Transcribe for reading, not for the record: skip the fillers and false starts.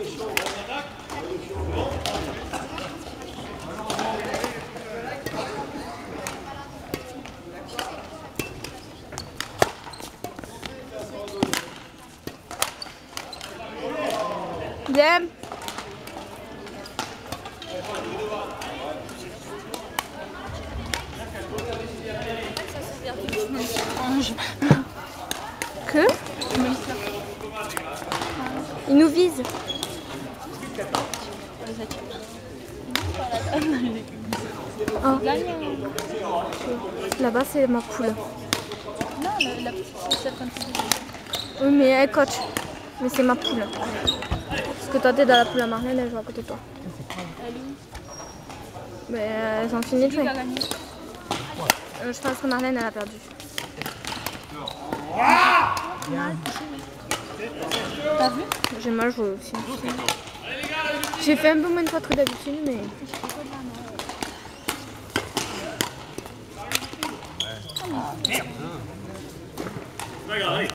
Bien. Que? Il nous vise. Oh. Là-bas c'est ma poule. Non, la petite c'est celle comme ça. Oui mais elle coach. Mais c'est ma poule. Parce que toi t'es dans la poule à Marlène, elle joue à côté de toi. Mais elles ont fini de jouer. Je pense que Marlène elle a perdu. T'as vu? J'ai mal joué aussi. J'ai fait un peu moins de fois que d'habitude mais... Merde.